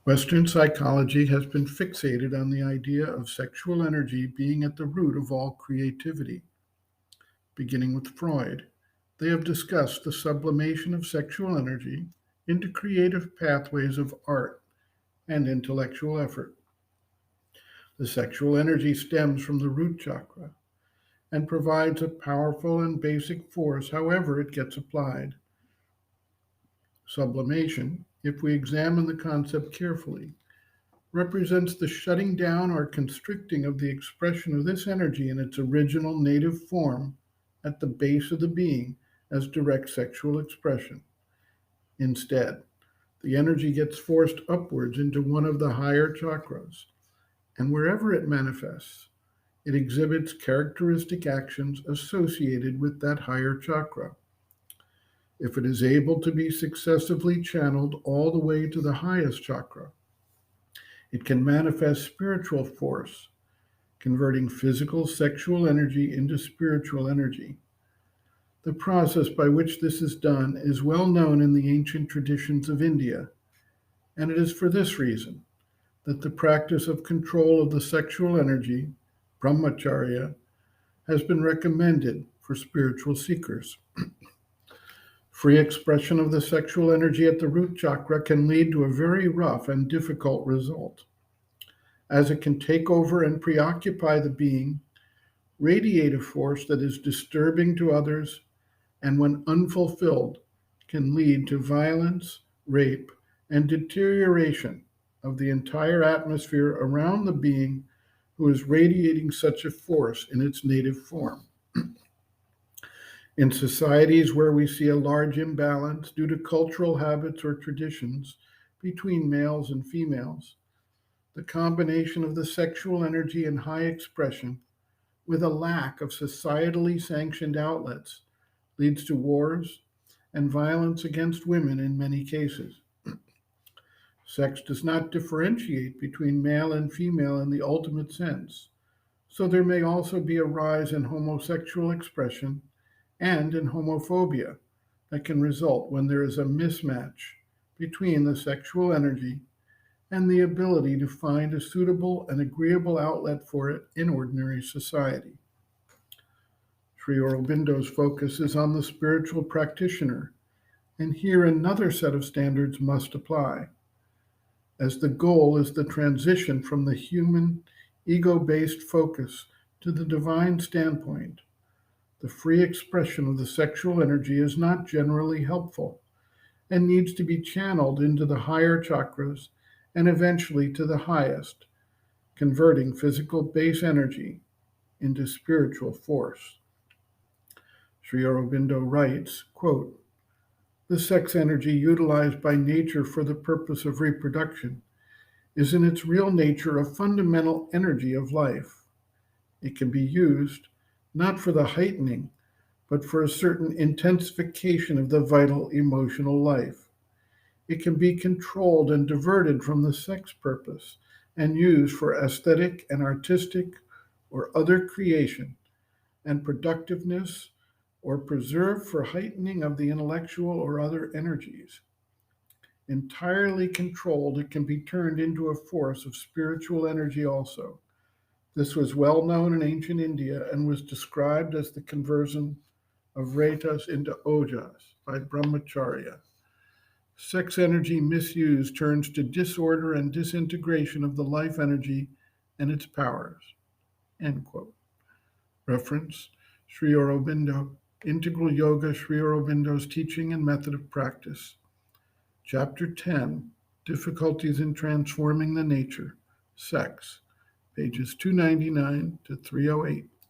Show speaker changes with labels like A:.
A: Western psychology has been fixated on the idea of sexual energy being at the root of all creativity. Beginning with Freud, they have discussed the sublimation of sexual energy into creative pathways of art and intellectual effort. The sexual energy stems from the root chakra and provides a powerful and basic force however it gets applied. Sublimation, if we examine the concept carefully, represents the shutting down or constricting of the expression of this energy in its original native form at the base of the being as direct sexual expression. Instead, the energy gets forced upwards into one of the higher chakras, and wherever it manifests, it exhibits characteristic actions associated with that higher chakra. If it is able to be successively channeled all the way to the highest chakra, it can manifest spiritual force, converting physical sexual energy into spiritual energy. The process by which this is done is well known in the ancient traditions of India, and it is for this reason that the practice of control of the sexual energy, brahmacharya, has been recommended for spiritual seekers. Free expression of the sexual energy at the root chakra can lead to a very rough and difficult result, as it can take over and preoccupy the being, radiate a force that is disturbing to others, and when unfulfilled, can lead to violence, rape, and deterioration of the entire atmosphere around the being who is radiating such a force in its native form. In societies where we see a large imbalance due to cultural habits or traditions between males and females, the combination of the sexual energy and high expression with a lack of societally sanctioned outlets leads to wars and violence against women in many cases. Sex does not differentiate between male and female in the ultimate sense, so there may also be a rise in homosexual expression and in homophobia that can result when there is a mismatch between the sexual energy and the ability to find a suitable and agreeable outlet for it in ordinary society. Sri Aurobindo's focus is on the spiritual practitioner, and here another set of standards must apply, as the goal is the transition from the human, ego-based focus to the divine standpoint. The free expression of the sexual energy is not generally helpful and needs to be channeled into the higher chakras and eventually to the highest, converting physical base energy into spiritual force. Sri Aurobindo writes, quote, "The sex energy utilized by nature for the purpose of reproduction is in its real nature a fundamental energy of life. It can be used not for the heightening, but for a certain intensification of the vital emotional life. It can be controlled and diverted from the sex purpose and used for aesthetic and artistic or other creation and productiveness, or preserved for heightening of the intellectual or other energies. Entirely controlled, it can be turned into a force of spiritual energy also. This was well known in ancient India and was described as the conversion of Retas into Ojas by Brahmacharya. Sex energy misused turns to disorder and disintegration of the life energy and its powers." End quote. Reference, Sri Aurobindo, Integral Yoga, Sri Aurobindo's Teaching and Method of Practice. Chapter 10, Difficulties in Transforming the Nature, Sex, pages 299 to 308.